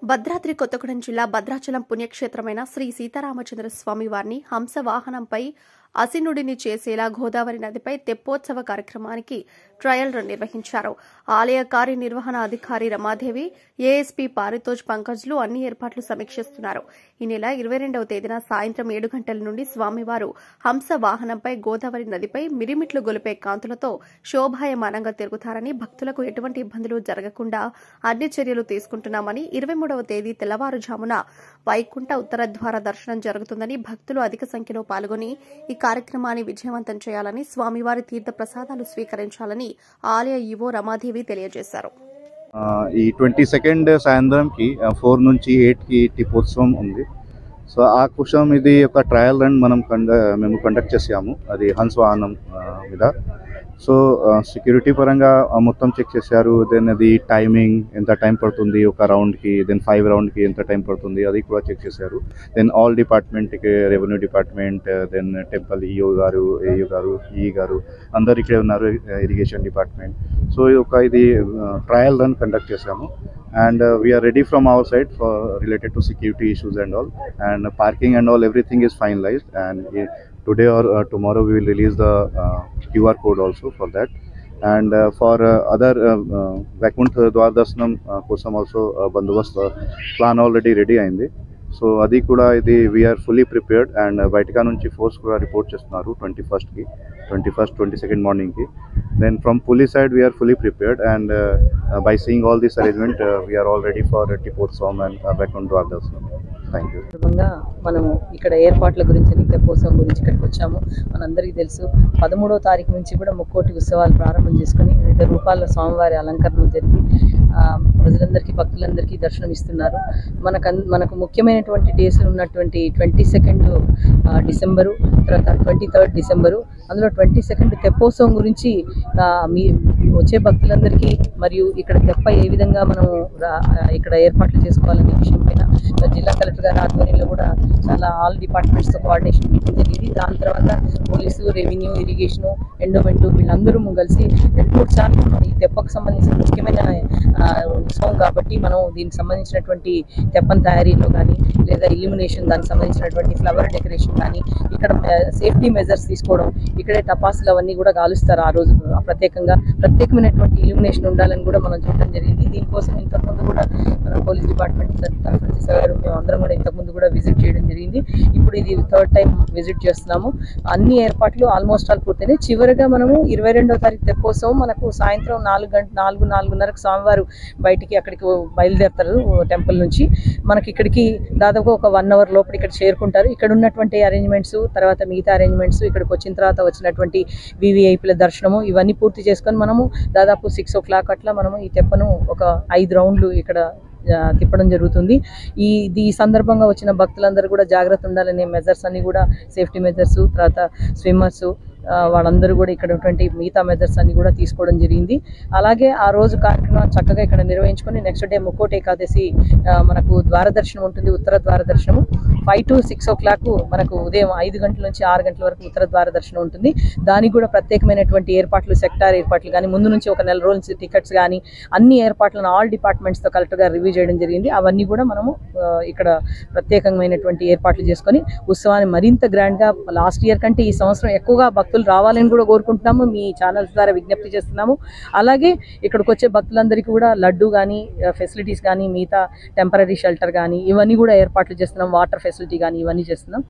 భద్రాద్రి కొత్తగూడెం జిల్లా భద్రాచలం పుణ్యక్షేత్రమైన శ్రీ సీతారామచంద్ర స్వామి వారిని హంస వాహనంపై అసినుడిని చేసేలా గోదావరి నదిపై తెప్పోత్సవ కార్యక్రమానికి ట్రయల్ రన్ నిర్వహించారు. ఆలయ కార్యనిర్వహణ అధికారి రమాదేవి, ఏఎస్పీ పారితోజ్ పంకజ్లు అన్ని ఏర్పాట్లు సమీక్షిస్తున్నారు. ఈ నెల 22వ తేదీన సాయంత్రం 7 గంటల నుండి స్వామివారు హంస వాహనంపై గోదావరి నదిపై మిరిమిట్లు గొలిపే కాంతులతో శోభాయమానంగా తిరుగుతారని, భక్తులకు ఎటువంటి ఇబ్బందులు జరగకుండా అన్ని చర్యలు తీసుకుంటున్నామని, 23వ తేదీ తెల్లవారుజామున వైకుంఠ ఉత్తర ద్వార దర్శనం జరుగుతుందని, భక్తులు అధిక సంఖ్యలో పాల్గొని ఈ కార్యక్రమాన్ని విజయవంతం చేయాలని, స్వామివారి తీర్థ ప్రసాదాలు స్వీకరించాలని ఆలయ ఈవో రమాదేవి తెలియజేశారు. ఈ 22nd సాయంత్రంకి 4 నుంచి 8కి టిపోత్సవం ఉంది. సో ఆ కోసం ఇది ఒక ట్రయల్ రన్ మేము కండక్ట్ చేసాము. అది హంస వాహనం మీద. సో సెక్యూరిటీ పరంగా మొత్తం చెక్ చేశారు. దెన్ అది టైమింగ్ ఎంత టైం పడుతుంది ఒక రౌండ్కి, దెన్ 5 రౌండ్కి ఎంత టైం పడుతుంది అది కూడా చెక్ చేశారు. దెన్ ఆల్ డిపార్ట్మెంట్కి, revenue department, then temple EO గారు, ఏఈ గారు, ఈఈ గారు అందరు ఇక్కడే ఉన్నారు, ఇరిగేషన్ డిపార్ట్మెంట్. సో ఇది ట్రయల్ రన్ కండక్ట్ చేసాము. And we are ready from our side for related to security issues and all, and parking and all, everything is finalized. And today or tomorrow we will release the QR code also for that. And for other Vaikuntha Dwar Darshanam kosam also bandobast plan already ready ayindi. So adi kuda idi we are fully prepared, and Vaitika nunchi force kuda report chestunaru 21st 22nd morning ki. Then from police side we are fully prepared, and by seeing all this arrangement we are all ready for Tipotsavam and Vaikuntha Dwar Darshanam. Thank you. మనము ఇక్కడ ఏర్పాట్ల గురించి, తెప్పోత్సవం గురించి ఇక్కడికి వచ్చాము. మనందరికీ తెలుసు 13వ తారీఖు నుంచి కూడా ముక్కోటి ఉత్సవాలు ప్రారంభం చేసుకుని వివిధ రూపాల స్వామివారి అలంకరణలు జరిగి ప్రజలందరికీ, భక్తులందరికీ దర్శనం ఇస్తున్నారు. మనకు ముఖ్యమైనటువంటి డేస్ ఉన్నటువంటి 22nd డిసెంబరు, తర్వాత 23rd డిసెంబరు, అందులో 22nd తెప్పోత్సవం గురించి మీ వచ్చే భక్తులందరికీ మరియు ఇక్కడ తెప్ప ఏ విధంగా మనము ఇక్కడ ఏర్పాట్లు చేసుకోవాలనే విషయం పైన జిల్లా కలెక్టర్ గారి ఆధ్వర్యంలో కూడా చాలా ఆల్ డిపార్ట్మెంట్స్తో కోఆర్డినేషన్ మీటింగ్ జరిగింది. దాని తర్వాత పోలీసు, రెవెన్యూ, ఇరిగేషను, ఎండోమెంట్ వీళ్ళందరూ కలిసి 2-3 సార్లు ఈ తెప్పకు సంబంధించిన ముఖ్యమైన ఉత్సవం కాబట్టి మనం దీనికి సంబంధించినటువంటి తెప్పన్ తయారీలో కానీ, లేదా ఇల్యూమినేషన్ దానికి సంబంధించినటువంటి ఫ్లవర్ డెకరేషన్ కానీ, ఇక్కడ సేఫ్టీ మెజర్స్ తీసుకోవడం, ఇక్కడే టపాసులు అవన్నీ కూడా కాలుస్తారు. ఆ రోజు ప్రత్యేకమైనటువంటి ఇల్యూమినేషన్ ఉండాలని కూడా మనం చూడడం జరిగింది. దీనికోసం ఇంతకుముందు కూడా మన పోలీస్ డిపార్ట్మెంట్ తరఫున చేసేవారు, మేము అందరం కూడా ఇంతకుముందు కూడా విజిట్ చేయడం జరిగింది. ఇప్పుడు ఇది 3rd టైం విజిట్ చేస్తున్నాము. అన్ని ఏర్పాట్లు ఆల్మోస్ట్ ఆల్ పూర్తయినాయి. చివరిగా మనము 22వ తారీఖు తెప్పోత్సవం మనకు సాయంత్రం 4-4:30కు స్వామివారు బయటికి అక్కడికి బయలుదేరుతారు టెంపుల్ నుంచి. మనకి ఇక్కడికి దాదాపు ఒక 1 అవర్ లోపల ఇక్కడ చేరుకుంటారు. ఇక్కడ ఉన్నటువంటి అరేంజ్మెంట్స్, తర్వాత మిగతా అరేంజ్మెంట్స్, ఇక్కడికి వచ్చిన తర్వాత వచ్చినటువంటి వివిఐపీల దర్శనము ఇవన్నీ పూర్తి చేసుకొని మనము దాదాపు 6 o'clock అట్లా మనము ఈ తెప్పను ఒక 5 రౌండ్లు ఇక్కడ తిప్పడం జరుగుతుంది. ఈ సందర్భంగా వచ్చిన భక్తులందరూ కూడా జాగ్రత్త ఉండాలనే మెజర్స్ అన్ని కూడా, సేఫ్టీ మెజర్స్, తర్వాత స్విమ్మర్స్ వాళ్ళందరూ కూడా ఇక్కడ ఉన్నటువంటి మిగతా మెజర్స్ అన్ని కూడా తీసుకోవడం జరిగింది. అలాగే ఆ రోజు కార్యక్రమం చక్కగా ఇక్కడ నిర్వహించుకొని నెక్స్ట్ డే ముక్కోటి ఏకాదశి మనకు ద్వార దర్శనం ఉంటుంది, ఉత్తర ద్వార దర్శనము 5 to 6 o'clock మనకు ఉదయం 5 గంటల నుంచి 6 గంటల వరకు ఉత్తర ద్వార దర్శనం ఉంటుంది. దానికి కూడా ప్రత్యేకమైనటువంటి ఏర్పాట్లు, సెక్టార్ ఏర్పాట్లు కానీ, ముందు నుంచి ఒక నెల రోజుల నుంచి టికెట్స్ కానీ అన్ని ఏర్పాట్లను ఆల్ డిపార్ట్మెంట్స్తో కలెక్టర్ గారు రివ్యూ చేయడం జరిగింది. అవన్నీ కూడా మనము ఇక్కడ ప్రత్యేకమైనటువంటి ఏర్పాట్లు చేసుకొని ఉత్సవాన్ని మరింత గ్రాండ్గా లాస్ట్ ఇయర్ కంటే ఈ సంవత్సరం ఎక్కువగా భక్తులు రావాలని కూడా కోరుకుంటున్నాము. మీ ఛానల్స్ ద్వారా విజ్ఞప్తి చేస్తున్నాము. అలాగే ఇక్కడికి వచ్చే భక్తులందరికీ కూడా లడ్డు కానీ, ఫెసిలిటీస్ కానీ, మిగతా టెంపరీ షెల్టర్ కానీ ఇవన్నీ కూడా ఏర్పాట్లు చేస్తున్నాం. వాటర్ ఫెసిలిటీ కానీ ఇవన్నీ చేస్తున్నాం.